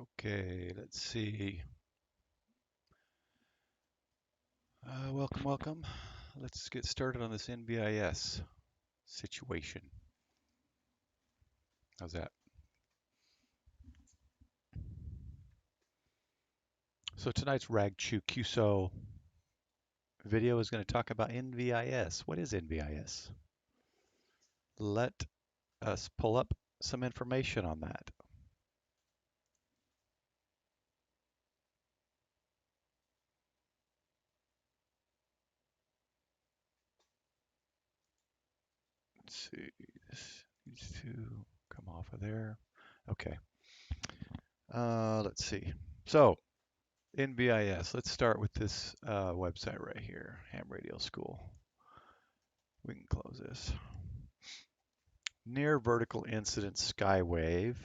Okay, let's see. Welcome. Let's get started on this NVIS situation. How's that? So tonight's Ragchew QSO video is going to talk about NVIS. What is NVIS? Let us pull up some information on that. Let's see. This needs to come off of there. Okay. Let's see. So NVIS. Let's start with this website right here, Ham Radio School. We can close this. Near vertical incidence skywave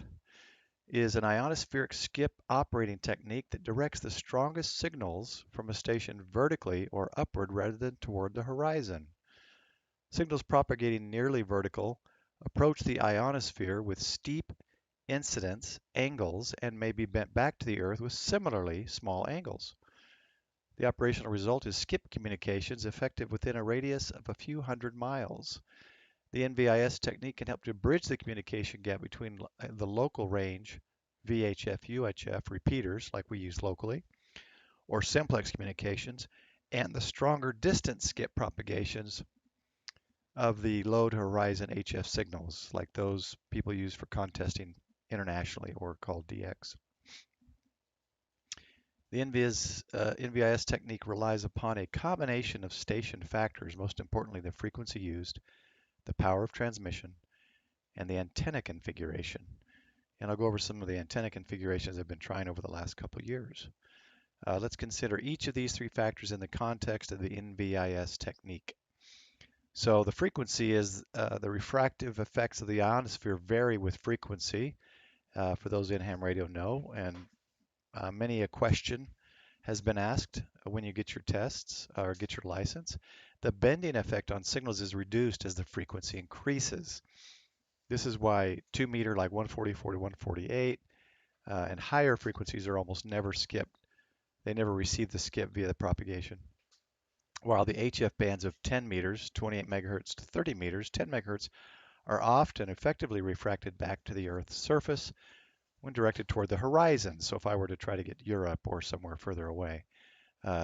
is an ionospheric skip operating technique that directs the strongest signals from a station vertically or upward rather than toward the horizon. Signals propagating nearly vertical approach the ionosphere with steep incidence angles and may be bent back to the Earth with similarly small angles. The operational result is skip communications effective within a radius of a few hundred miles. The NVIS technique can help to bridge the communication gap between the local range VHF, UHF repeaters like we use locally, or simplex communications, and the stronger distance skip propagations of the low to horizon HF signals like those people use for contesting internationally or called DX. The NVIS technique relies upon a combination of station factors, most importantly the frequency used, the power of transmission, and the antenna configuration. And I'll go over some of the antenna configurations I've been trying over the last couple of years. Let's consider each of these three factors in the context of the NVIS technique. So the frequency is the refractive effects of the ionosphere vary with frequency. For those in ham radio know, and many a question has been asked when you get your tests or get your license. The bending effect on signals is reduced as the frequency increases. This is why 2 meter like 144 to 148 and higher frequencies are almost never skipped. They never receive the skip via the propagation. While the HF bands of 10 meters, 28 megahertz to 30 meters, 10 megahertz, are often effectively refracted back to the Earth's surface when directed toward the horizon. So if I were to try to get Europe or somewhere further away,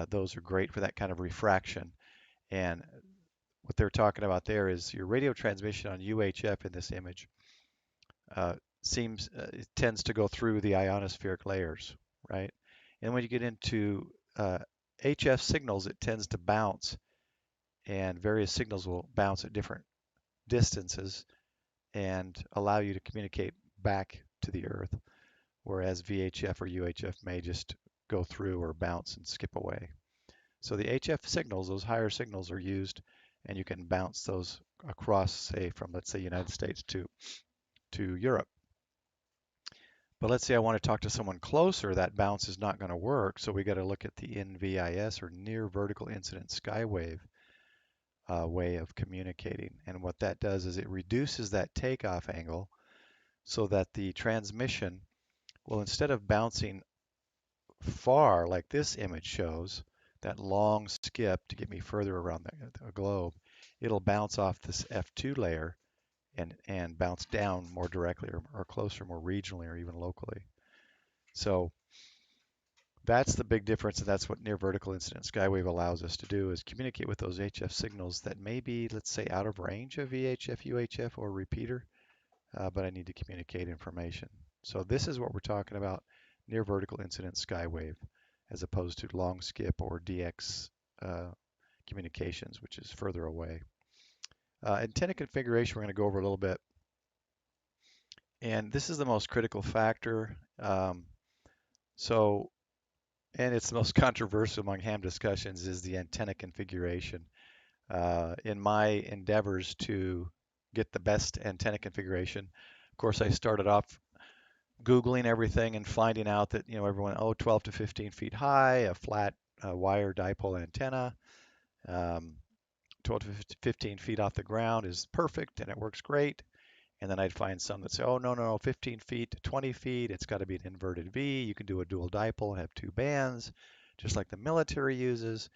those are great for that kind of refraction. And what they're talking about there is your radio transmission on UHF in this image it tends to go through the ionospheric layers, right? And when you get into HF signals, it tends to bounce, and various signals will bounce at different distances and allow you to communicate back to the Earth, whereas VHF or UHF may just go through or bounce and skip away. So the HF signals, those higher signals, are used, and you can bounce those across, say, from let's say United States to Europe. But let's say I want to talk to someone closer, that bounce is not going to work. So we got to look at the NVIS or near vertical incident skywave way of communicating. And what that does is it reduces that takeoff angle so that the transmission will, instead of bouncing far like this image shows, that long skip to get me further around the globe, it'll bounce off this F2 layer and bounce down more directly or closer, more regionally or even locally. So that's the big difference, and that's what near vertical incident skywave allows us to do, is communicate with those HF signals that may be, let's say, out of range of VHF, UHF, or repeater, but I need to communicate information. So this is what we're talking about, near vertical incident skywave, as opposed to long skip or DX communications, which is further away. Antenna configuration, we're going to go over a little bit. And this is the most critical factor. And it's the most controversial among ham discussions, is the antenna configuration. In my endeavors to get the best antenna configuration, of course, I started off Googling everything and finding out that, everyone, 12 to 15 feet high, a flat wire dipole antenna, 12 to 15 feet off the ground is perfect and it works great. And then I'd find some that say, oh, no, no, no, 15 feet to 20 feet, it's got to be an inverted V. You can do a dual dipole and have two bands, just like the military uses.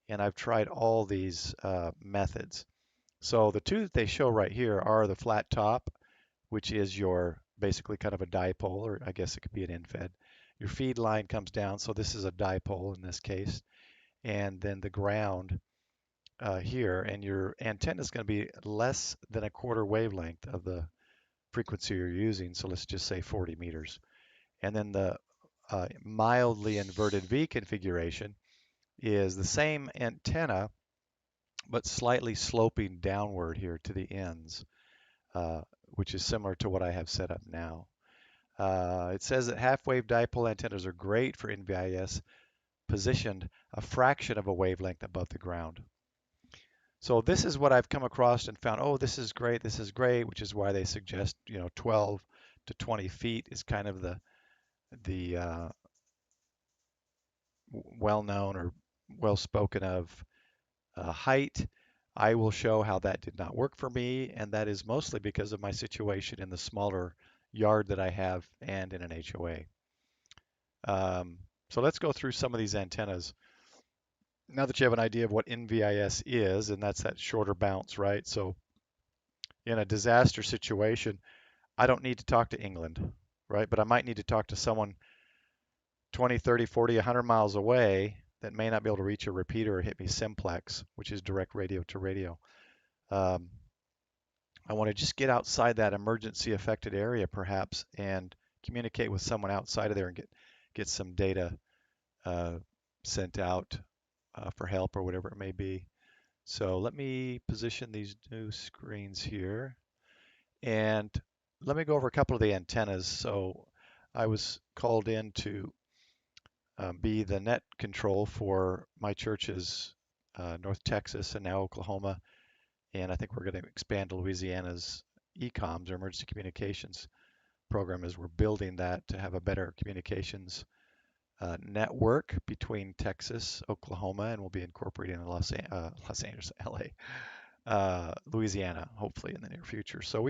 And I've tried all these methods. So the two that they show right here are the flat top, which is your basically kind of a dipole, or I guess it could be an infed. Your feed line comes down, so this is a dipole in this case. And then the ground here, and your antenna is going to be less than a quarter wavelength of the frequency you're using. So let's just say 40 meters. And then the mildly inverted V configuration is the same antenna, but slightly sloping downward here to the ends, uh, which is similar to what I have set up now. It says that half-wave dipole antennas are great for NVIS positioned a fraction of a wavelength above the ground. So this is what I've come across and found, oh, this is great, which is why they suggest, 12 to 20 feet is kind of the well-known or well-spoken of height. I will show how that did not work for me, and that is mostly because of my situation in the smaller yard that I have and in an HOA. So let's go through some of these antennas. Now that you have an idea of what NVIS is, and that's that shorter bounce, right? So in a disaster situation, I don't need to talk to England, right? But I might need to talk to someone 20, 30, 40, 100 miles away that may not be able to reach a repeater or hit me simplex, which is direct radio to radio. Um, I want to just get outside that emergency affected area perhaps and communicate with someone outside of there and get some data uh, sent out for help or whatever it may be. So let me position these new screens here and let me go over a couple of the antennas. So I was called in to be the net control for my church's North Texas and now Oklahoma, and I think we're going to expand to Louisiana's ECOMS or emergency communications program as we're building that to have a better communications network between Texas, Oklahoma, and we'll be incorporating in Los Angeles, LA, Louisiana, hopefully in the near future. So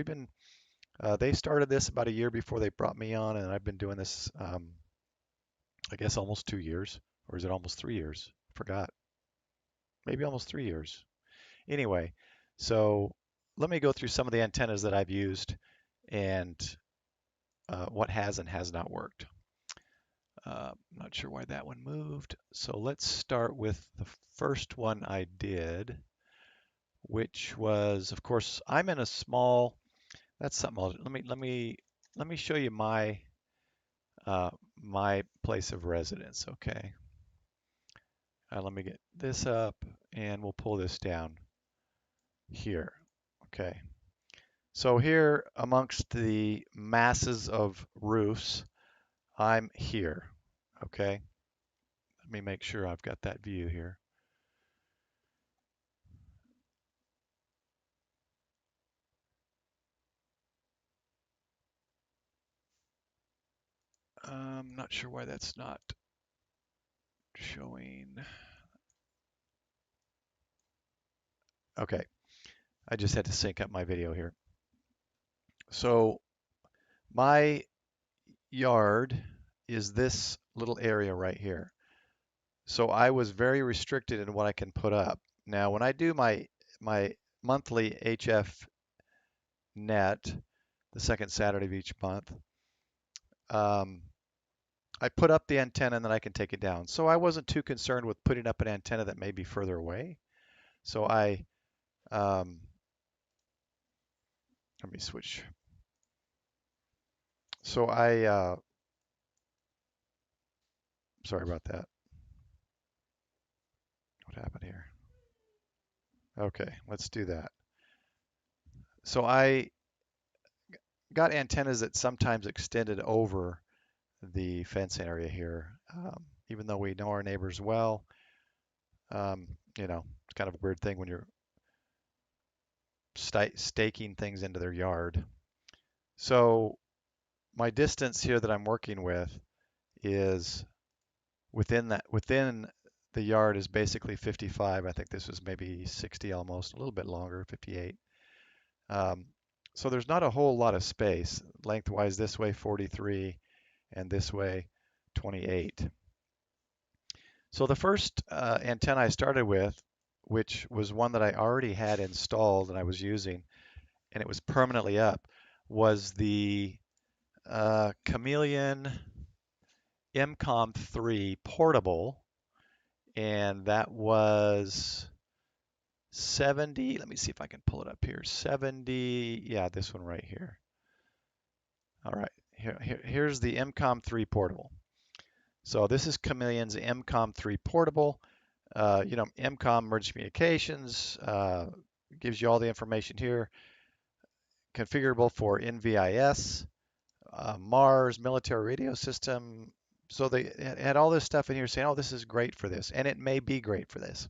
they started this about a year before they brought me on, and I've been doing this, I guess almost 2 years, or is it almost 3 years? Forgot. Maybe almost 3 years. Anyway, so let me go through some of the antennas that I've used and what has and has not worked. Not sure why that one moved. So let's start with the first one I did, which was, of course, I'm in a small. That's something else. Let me show you my place of residence. Okay. Let me get this up, and we'll pull this down here. Okay. So here, amongst the masses of roofs, I'm here. Okay. Let me make sure I've got that view here. I'm not sure why that's not showing. Okay, I just had to sync up my video here. So my yard is this little area right here. So I was very restricted in what I can put up. Now, when I do my monthly HF net, the second Saturday of each month, I put up the antenna and then I can take it down. So I wasn't too concerned with putting up an antenna that may be further away. So let me switch. So sorry about that. What happened here? Okay, let's do that. So I got antennas that sometimes extended over the fence area here. Even though we know our neighbors well, it's kind of a weird thing when you're staking things into their yard. So my distance here that I'm working with is within the yard is basically 55. I think this was maybe 60 almost, a little bit longer, 58. Um, So there's not a whole lot of space. Lengthwise this way 43 and this way 28. So the first antenna I started with, which was one that I already had installed and I was using, and it was permanently up, was the Chameleon MCOM3 portable, and that was 70. Let me see if I can pull it up here. 70, yeah, this one right here. All right, here's the MCOM3 portable. So this is Chameleon's MCOM3 portable. MCOM emergency communications gives you all the information here. Configurable for NVIS, Mars, military radio system. So they had all this stuff in here saying, oh, this is great for this. And it may be great for this.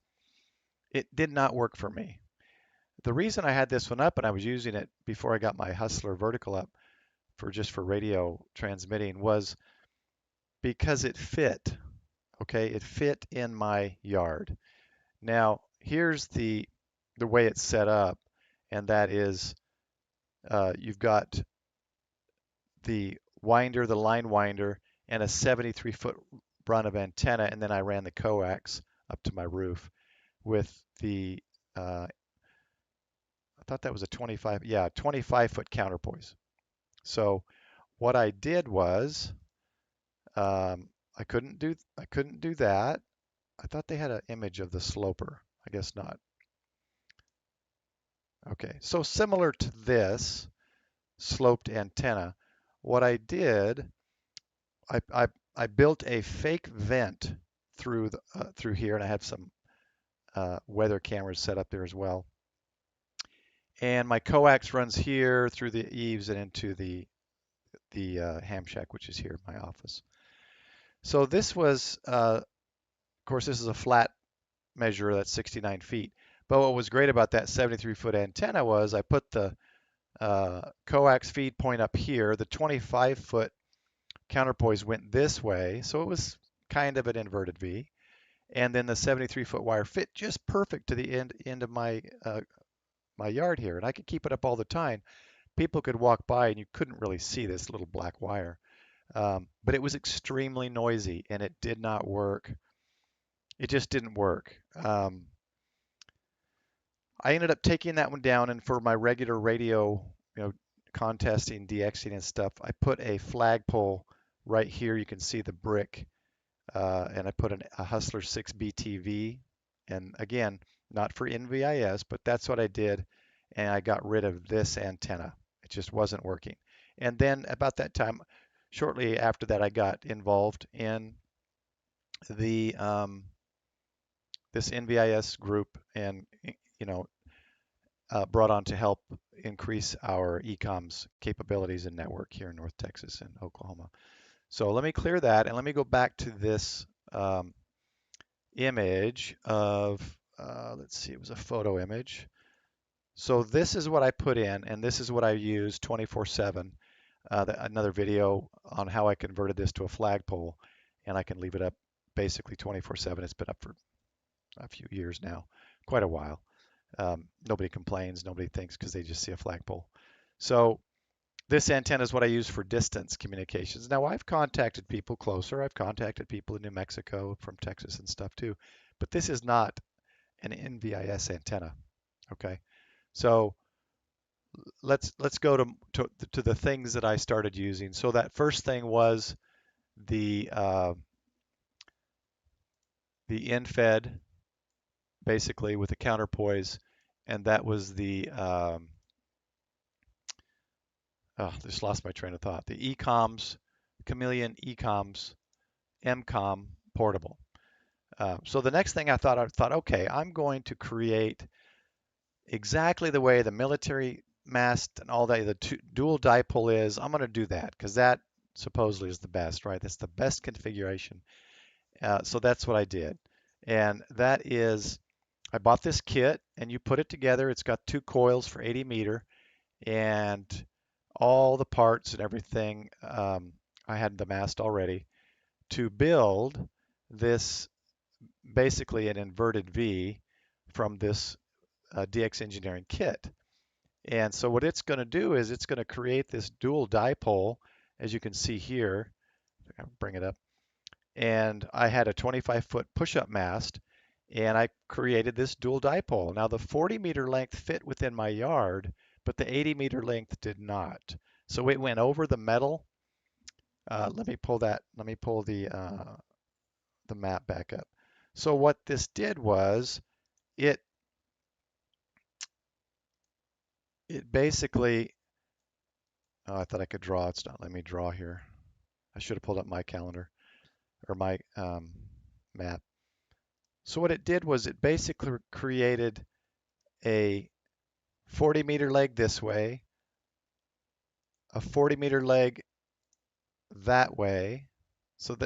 It did not work for me. The reason I had this one up and I was using it before I got my Hustler vertical up for radio transmitting was because it fit. Okay, it fit in my yard. Now, here's the way it's set up, and that is you've got the winder, the line winder, and a 73-foot run of antenna, and then I ran the coax up to my roof with the, I thought that was a 25-foot counterpoise. So what I did was, I couldn't do that. I thought they had an image of the sloper. I guess not. Okay, so similar to this sloped antenna, what I did, I built a fake vent through here, and I have some weather cameras set up there as well. And my coax runs here through the eaves and into the ham shack, which is here in my office. So this was, of course, this is a flat measure that's 69 feet. But what was great about that 73-foot antenna was I put the coax feed point up here. The 25-foot counterpoise went this way, so it was kind of an inverted V. And then the 73-foot wire fit just perfect to the end of my my yard here, and I could keep it up all the time. People could walk by and you couldn't really see this little black wire, but it was extremely noisy and it did not work. It just didn't work. I ended up taking that one down, and for my regular radio, contesting, DXing and stuff, I put a flagpole right here. You can see the brick, and I put a Hustler 6 BTV, and again, not for NVIS, but that's what I did, and I got rid of this antenna. It just wasn't working. And then about that time, shortly after that, I got involved in the this NVIS group, and brought on to help increase our ECOM's capabilities and network here in North Texas and Oklahoma. So let me clear that, and let me go back to this image of, let's see, it was a photo image. So this is what I put in, and this is what I use 24/7. Another video on how I converted this to a flagpole, and I can leave it up basically 24/7. It's been up for a few years now, quite a while. Nobody complains, nobody thinks, because they just see a flagpole. So this antenna is what I use for distance communications. Now, I've contacted people closer. I've contacted people in New Mexico from Texas and stuff too, but this is not an NVIS antenna. Okay, so let's go to the things that I started using. So that first thing was the end-fed, basically with a counterpoise, and that was the just lost my train of thought. The ECOMS, Chameleon ECOMS MCOM portable. So the next thing I thought, okay, I'm going to create exactly the way the military mast and all that, the dual dipole is. I'm going to do that because that supposedly is the best, right? That's the best configuration. So that's what I did. And that is, I bought this kit and you put it together. It's got 2 coils for 80 meter and all the parts and everything. I had the mast already to build this, basically an inverted V from this DX engineering kit. And so what it's going to do is it's going to create this dual dipole, as you can see here. I'll bring it up. And I had a 25-foot push-up mast, and I created this dual dipole. Now the 40-meter length fit within my yard, but the 80-meter length did not. So it went over the metal. Let me pull that. Let me pull the map back up. So what this did was it basically. Oh, I thought I could draw. It's not letting me draw here. I should have pulled up my calendar or my map. So what it did was it basically created a 40-meter leg this way, a 40-meter leg that way. So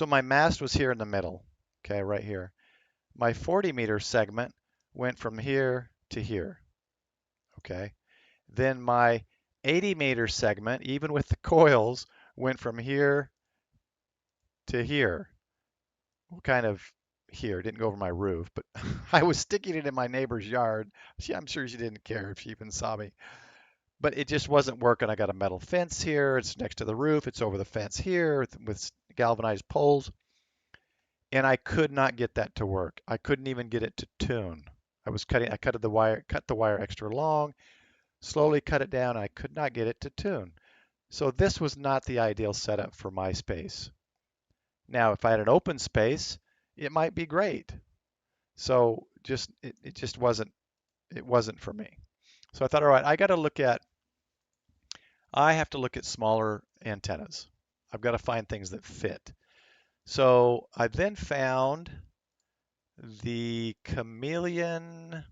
my mast was here in the middle, okay, right here. My 40-meter segment went from here to here, okay. Then my 80-meter segment, even with the coils, went from here to here. Well, kind of here. Didn't go over my roof, but I was sticking it in my neighbor's yard. I'm sure she didn't care if she even saw me. But it just wasn't working. I got a metal fence here. It's next to the roof. It's over the fence here with galvanized poles. And I could not get that to work. I couldn't even get it to tune. I cut the wire extra long, slowly cut it down. I could not get it to tune. So this was not the ideal setup for my space. Now, if I had an open space, it might be great. So it just wasn't for me. So I thought, all right, I have to look at smaller antennas. I've got to find things that fit. So I then found the Chameleon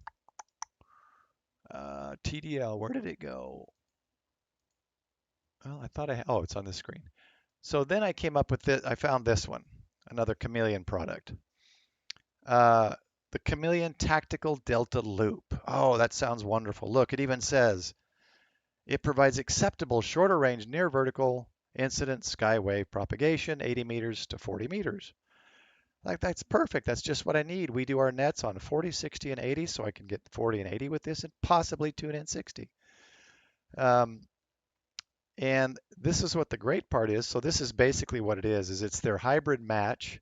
TDL. Where did it go? Well, I thought oh, it's on the screen. So then I came up with this. I found this one, another Chameleon product. Uh, the Chameleon Tactical Delta Loop. Oh, that sounds wonderful. Look, it even says it provides acceptable shorter range near vertical incident skywave propagation, 80 meters to 40 meters. Like that's perfect. That's just what I need. We do our nets on 40, 60, and 80, so I can get 40 and 80 with this and possibly tune in 60. Um, and this is what the great part is. So this is basically what it is it's their hybrid match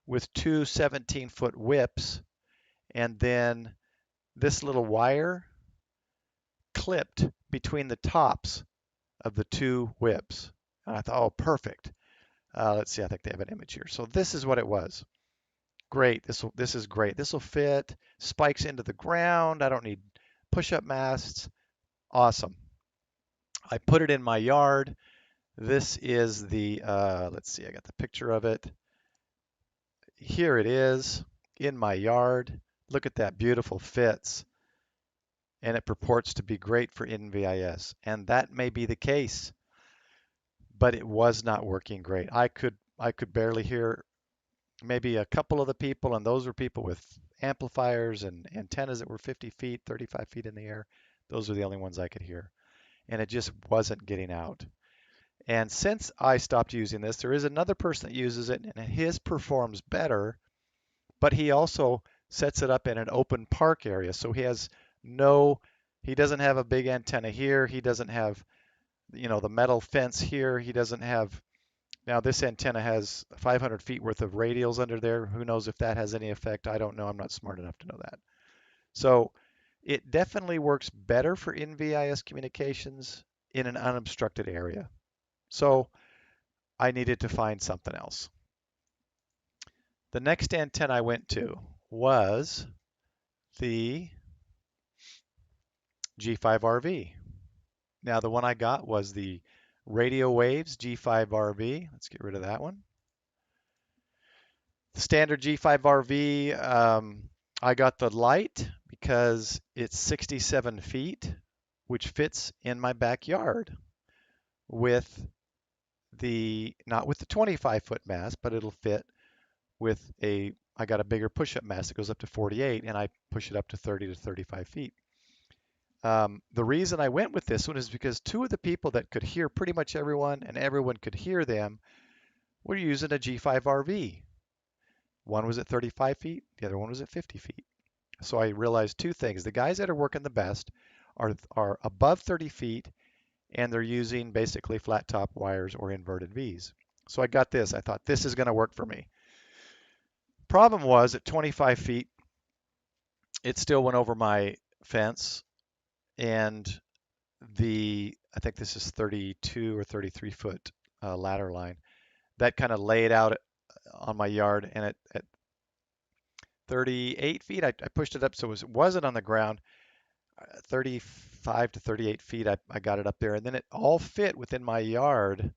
with two 17-foot whips and then this little wire clipped between the tops of the two whips. And I thought, oh, perfect. Let's see, I think they have an image here. So this is what it was. Great, this is great. This will fit, spikes into the ground. I don't need push-up masts. Awesome. I put it in my yard. This is the, let's see, I got the picture of it. Here it is in my yard. Look at that, beautiful fits. And it purports to be great for NVIS. And that may be the case, but it was not working great. I could barely hear maybe a couple of the people, and those were people with amplifiers and antennas that were 50 feet, 35 feet in the air. Those were the only ones I could hear. And it just wasn't getting out. And since I stopped using this, there is another person that uses it, and his performs better, but he also sets it up in an open park area. So he doesn't have a big antenna here. He doesn't have, the metal fence here. He doesn't have, now this antenna has 500 feet worth of radials under there. Who knows if that has any effect? I don't know. I'm not smart enough to know that. So it definitely works better for NVIS communications in an unobstructed area. So I needed to find something else. The next antenna I went to was the G5RV. Now the one I got was the Radio Waves G5RV. Let's get rid of that one. The standard G5RV, I got the light because it's 67 feet, which fits in my backyard with not with the 25-foot mast, but it'll fit with I got a bigger push-up mast that goes up to 48, and I push it up to 30 to 35 feet. The reason I went with this one is because two of the people that could hear pretty much everyone and everyone could hear them were using a G5RV. One was at 35 feet, the other one was at 50 feet. So I realized two things. The guys that are working the best are above 30 feet, and they're using basically flat top wires or inverted V's. So I got this. I thought this is going to work for me. Problem was at 25 feet, it still went over my fence, and I think this is 32 or 33 foot ladder line that kind of laid out on my yard, and at 38 feet, I pushed it up so it wasn't on the ground. 35 to 38 feet, I got it up there, and then it all fit within my yard,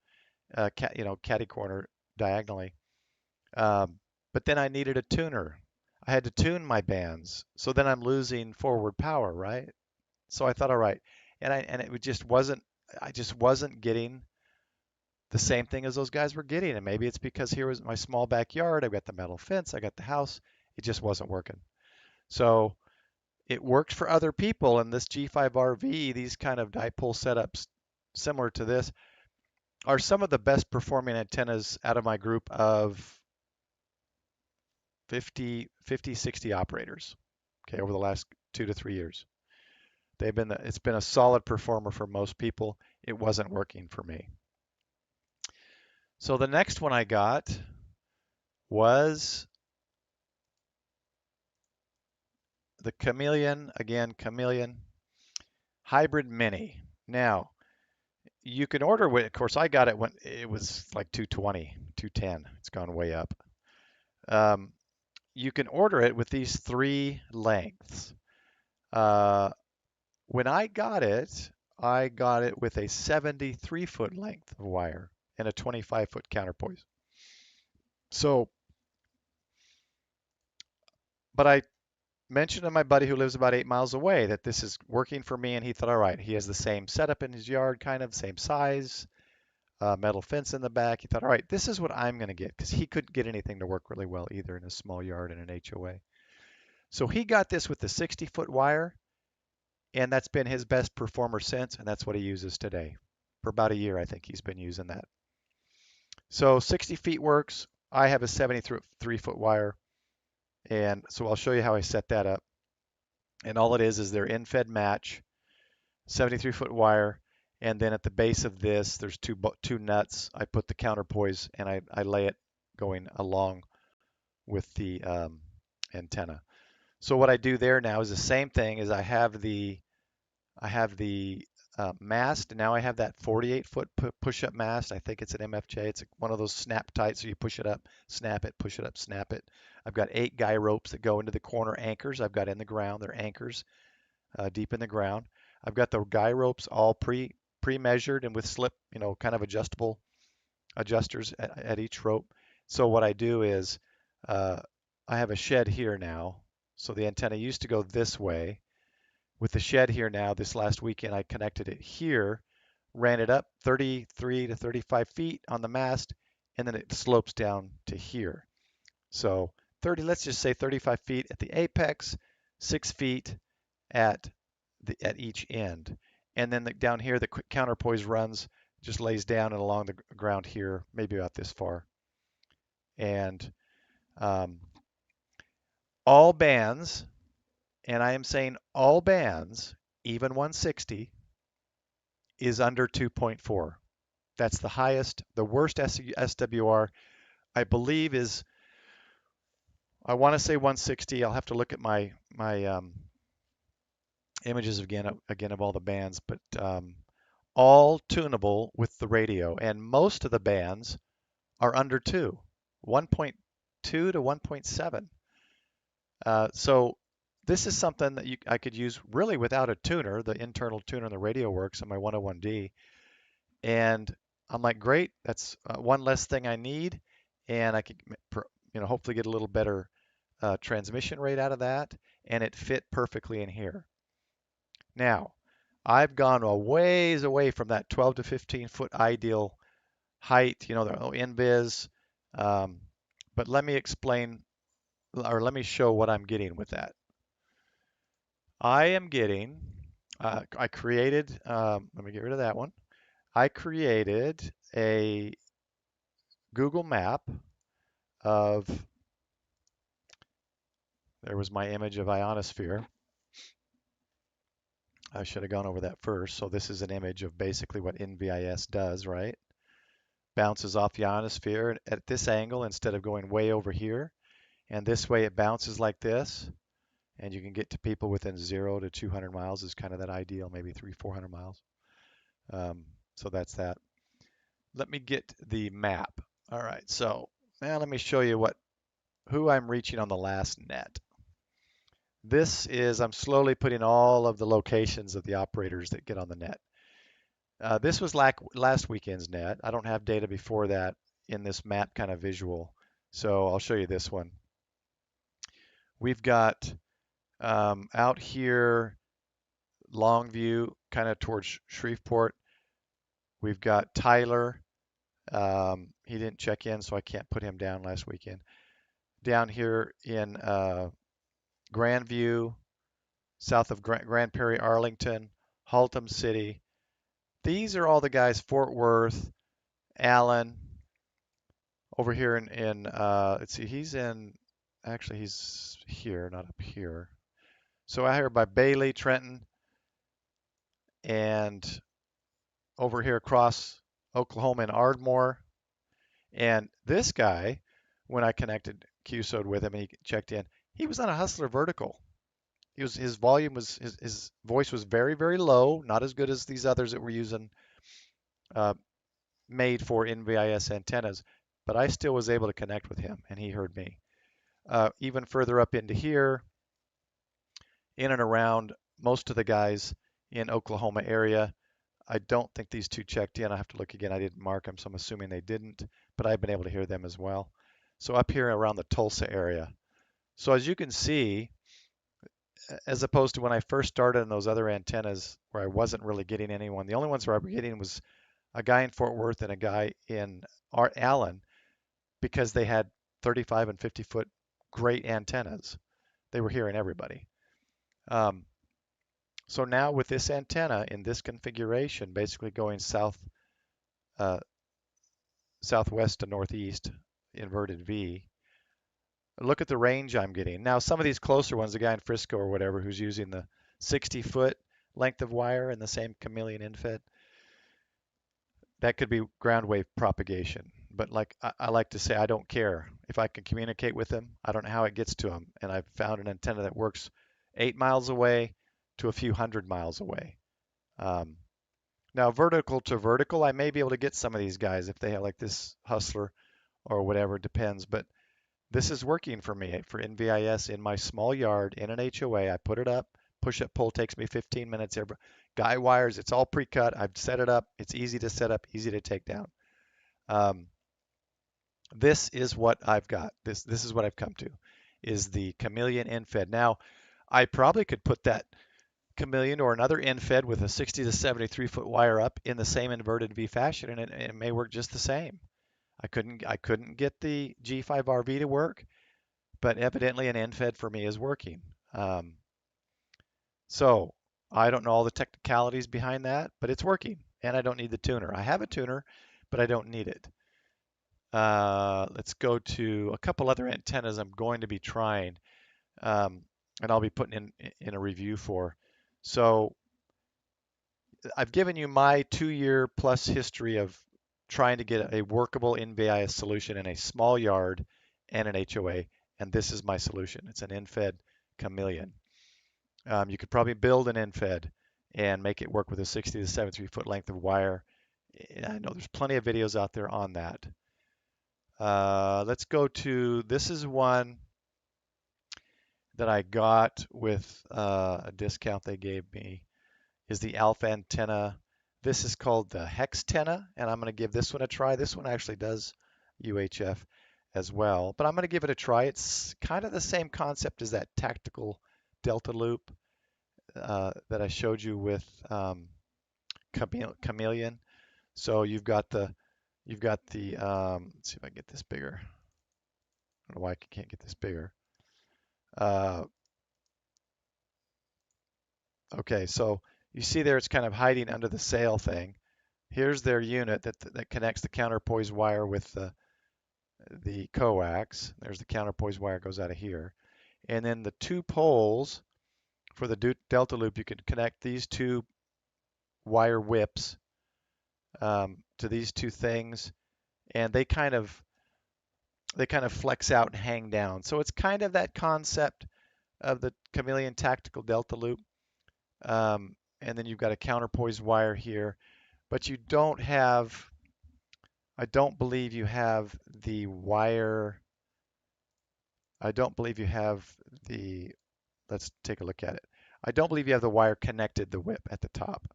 catty corner diagonally. But then I needed a tuner. I had to tune my bands, so then I'm losing forward power, right? So I thought, all right, and it just wasn't. I just wasn't getting the same thing as those guys were getting, and maybe it's because here was my small backyard. I got the metal fence, I got the house. It just wasn't working. So it worked for other people, and this G5RV, these kind of dipole setups similar to this, are some of the best performing antennas out of my group of 60 operators, okay, over the last 2 to 3 years. It's been a solid performer for most people. It wasn't working for me. So the next one I got was the Chameleon Hybrid Mini. Now, you can order it. Of course, I got it when it was like 220, 210. It's gone way up. You can order it with these three lengths. When I got it with a 73-foot length of wire and a 25-foot counterpoise. So, but I mentioned to my buddy who lives about 8 miles away that this is working for me, and he thought, all right, he has the same setup in his yard, kind of same size, metal fence in the back. He thought, all right, this is what I'm going to get, because he couldn't get anything to work really well either in a small yard and an HOA. So he got this with the 60-foot wire, and that's been his best performer since, and that's what he uses today. For about a year, I think he's been using that. So 60 feet works. I have a 73-foot wire, and so I'll show you how I set that up. And all it is their in-fed match, 73-foot wire, and then at the base of this, there's two nuts. I put the counterpoise, and I lay it going along with the antenna. So what I do there now is the same thing as I have the mast. Now I have that 48-foot push-up mast. I think it's an MFJ. It's one of those snap tight, so you push it up, snap it, push it up, snap it. I've got 8 guy ropes that go into the corner anchors. I've got in the ground. They're anchors deep in the ground. I've got the guy ropes all pre-measured and with slip, kind of adjustable adjusters at each rope. So what I do is I have a shed here now. So the antenna used to go this way. With the shed here now, this last weekend, I connected it here, ran it up 33 to 35 feet on the mast, and then it slopes down to here. So let's just say 35 feet at the apex, 6 feet at each end. And then down here, the counterpoise runs, just lays down and along the ground here, maybe about this far. And all bands, and I am saying all bands, even 160, is under 2.4. That's the highest. The worst SWR, I believe, is, I want to say 160. I'll have to look at my images again of all the bands, but all tunable with the radio, and most of the bands are under 2, 1.2 to 1.7. So this is something that I could use really without a tuner. The internal tuner in the radio works on my 101D, and I'm like, great, that's one less thing I need, and I could, hopefully get a little better transmission rate out of that, and it fit perfectly in here. Now, I've gone a ways away from that 12 to 15 foot ideal height, the NVIS, but let me explain, or let me show what I'm getting with that. I am getting, I created, let me get rid of that one. I created a Google map of, there was my image of ionosphere. I should have gone over that first. So this is an image of basically what NVIS does, right? Bounces off the ionosphere at this angle instead of going way over here. And this way it bounces like this. And you can get to people within 0 to 200 miles is kind of that ideal, maybe 400 miles. So that's that. Let me get the map. All right, so now let me show you who I'm reaching on the last net. This is, I'm slowly putting all of the locations of the operators that get on the net. This was last weekend's net. I don't have data before that in this map kind of visual. So I'll show you this one. We've got out here, Longview, kind of towards Shreveport. We've got Tyler. He didn't check in, so I can't put him down last weekend. Down here in Grandview, south of Grand Prairie, Arlington, Haltom City. These are all the guys, Fort Worth, Allen, over here let's see, actually he's here, not up here. So out here by Bailey, Trenton, and over here across Oklahoma and Ardmore. And this guy, when I connected QSO'd with him and he checked in, he was on a Hustler vertical. His volume was his voice was very, very low, not as good as these others that we're using uh, made for NVIS antennas, but I still was able to connect with him and he heard me. Even further up into here, in and around most of the guys in Oklahoma area, I don't think these two checked in. I have to look again. I didn't mark them, so I'm assuming they didn't, but I've been able to hear them as well. So up here around the Tulsa area. So as you can see, as opposed to when I first started on those other antennas where I wasn't really getting anyone, the only ones where I was getting was a guy in Fort Worth and a guy in Allen because they had 35 and 50 foot great antennas. They were hearing everybody. Um, so now with this antenna in this configuration, basically going uh, southwest to northeast, inverted V, look at the range I'm getting. Now some of these closer ones, the guy in Frisco or whatever who's using the 60-foot length of wire in the same chameleon infed, that could be ground wave propagation. But like I like to say, I don't care. If I can communicate with them, I don't know how it gets to them. And I've found an antenna that works 8 miles away to a few hundred miles away. Um, Now vertical to vertical, I may be able to get some of these guys if they have like this Hustler or whatever, depends. But this is working for me for NVIS in my small yard in an HOA. I put it up. Push up pull takes me 15 minutes. Guy wires, it's all pre-cut. I've set it up. It's easy to set up, easy to take down. Um, this is what I've got. This is what I've come to, is the chameleon infed. Now, I probably could put that chameleon or another infed with a 60 to 73 foot wire up in the same inverted V fashion, and it may work just the same. I couldn't get the G5RV to work, but evidently an infed for me is working. So I don't know all the technicalities behind that, but it's working, and I don't need the tuner. I have a tuner, but I don't need it. Let's go to a couple other antennas I'm going to be trying, and I'll be putting in a review for. So I've given you my 2-year plus history of trying to get a workable NVIS solution in a small yard and an HOA, and this is my solution. It's an infed chameleon. You could probably build an infed and make it work with a 60 to 73 foot length of wire. I know there's plenty of videos out there on that. Let's go to, this is one that I got with a discount they gave me, is the alpha antenna. This is called the Hextenna, and I'm going to give this one a try. This one actually does UHF as well, but I'm going to give it a try. It's kind of the same concept as that tactical delta loop that I showed you with chameleon. So you've got the let's see if I can get this bigger. I don't know why I can't get this bigger. Okay, so you see there it's kind of hiding under the sail thing. Here's their unit that connects the counterpoise wire with the coax. There's the counterpoise wire goes out of here. And then the two poles for the delta loop, you can connect these two wire whips to these two things, and they kind of flex out and hang down. So it's kind of that concept of the chameleon tactical delta loop. And then you've got a counterpoise wire here, but you don't have, I don't believe you have the wire, I don't believe you have the, let's take a look at it. I don't believe you have the wire connected the whip at the top.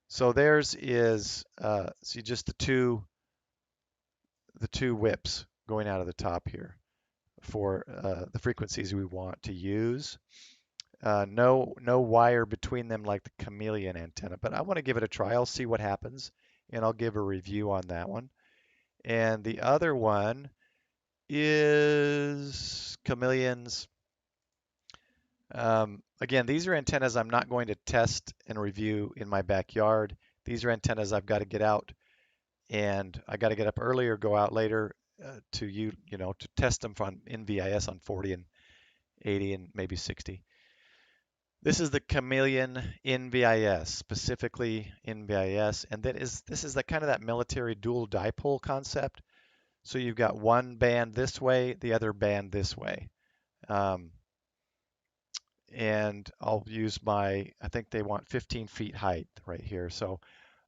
So theirs is, see just the two whips going out of the top here for the frequencies we want to use. No wire between them like the chameleon antenna, but I want to give it a try. I'll see what happens, and I'll give a review on that one. And the other one is chameleons. Again, these are antennas I'm not going to test and review in my backyard. These are antennas I've got to get out, and I got to get up early or go out later to test them on NVIS on 40 and 80 and maybe 60. This is the chameleon NVIS, specifically NVIS, and this is the kind of that military dual dipole concept. So you've got one band this way, the other band this way. And I'll use I think they want 15 feet height right here. So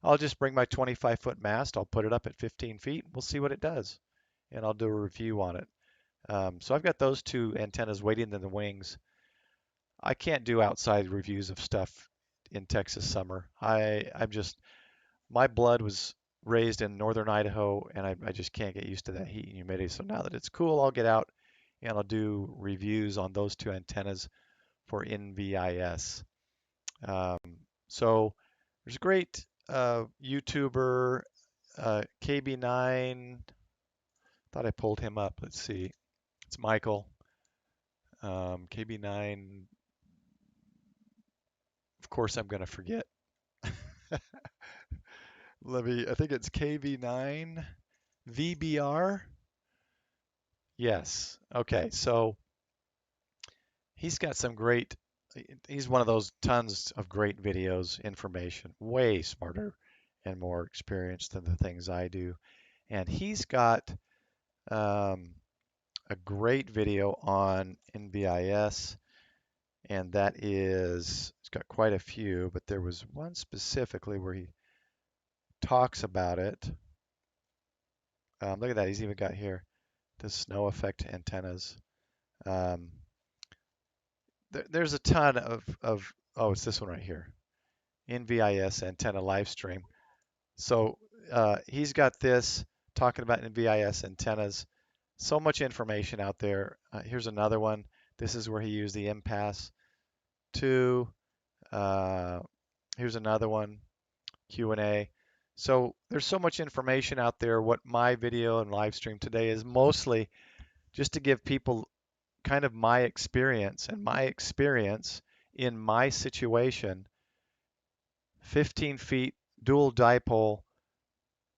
I'll just bring my 25-foot mast, I'll put it up at 15 feet, we'll see what it does, and I'll do a review on it. So I've got those two antennas waiting in the wings. I can't do outside reviews of stuff in Texas summer. My blood was raised in northern Idaho, and I just can't get used to that heat and humidity. So now that it's cool, I'll get out and I'll do reviews on those two antennas for NVIS. So there's a great YouTuber, KB9. Thought I pulled him up. Let's see. It's Michael. KB9. Of course, I'm going to forget. I think it's KV9 VBR. Yes. Okay. So he's got he's one of those tons of great videos, information, way smarter and more experienced than the things I do. And he's got a great video on NVIS, and it's got quite a few, but there was one specifically where he talks about it. Look at that, he's even got here the snow effect antennas. There's a ton of it's this one right here, NVIS antenna live stream. So he's got this talking about NVIS antennas. So much information out there. Here's another one. This is where he used the impasse 2. Here's another one, Q&A. So there's so much information out there. What my video and live stream today is mostly just to give people kind of my experience in my situation. 15 feet dual dipole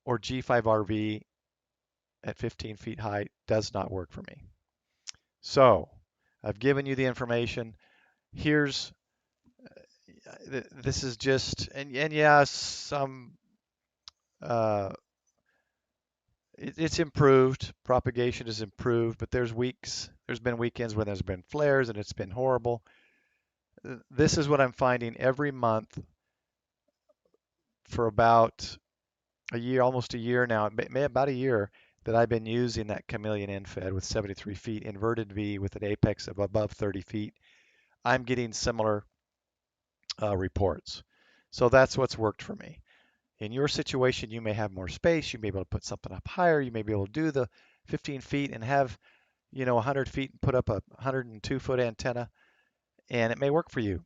or G5RV at 15 feet height does not work for me. So I've given you the information. This is just, and yeah, it's improved. Propagation is improved, but there's been weekends when there's been flares and it's been horrible. This is what I'm finding every month for about a year, almost a year now, about a year, that I've been using that chameleon infed with 73 feet inverted V with an apex of above 30 feet. I'm getting similar reports. So that's what's worked for me. In your situation, you may have more space. You may be able to put something up higher. You may be able to do the 15 feet and have, 100 feet and put up a 102-foot antenna, and it may work for you.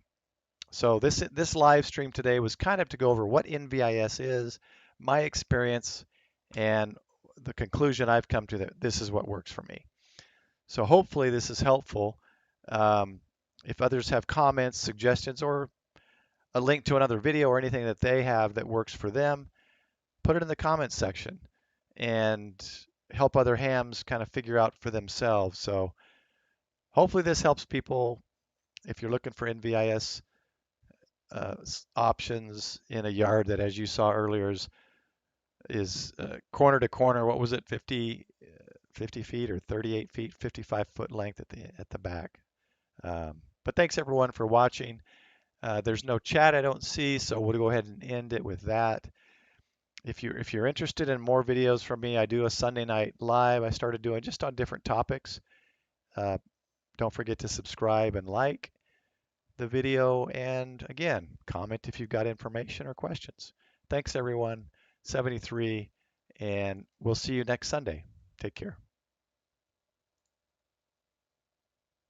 So this live stream today was kind of to go over what NVIS is, my experience, and the conclusion I've come to that this is what works for me. So hopefully this is helpful. If others have comments, suggestions, or a link to another video or anything that they have that works for them, put it in the comments section and help other hams kind of figure out for themselves. So hopefully this helps people If you're looking for NVIS options in a yard that, as you saw earlier, is corner to corner, what was it, 50 feet or 38 feet, 55-foot length at the back. But thanks everyone for watching. There's no chat I don't see, so we'll go ahead and end it with that. If you're interested in more videos from me, I do a Sunday night live. I started doing just on different topics. Uh, don't forget to subscribe and like the video, and again, comment if you've got information or questions. Thanks everyone. 73, and we'll see you next Sunday. Take care.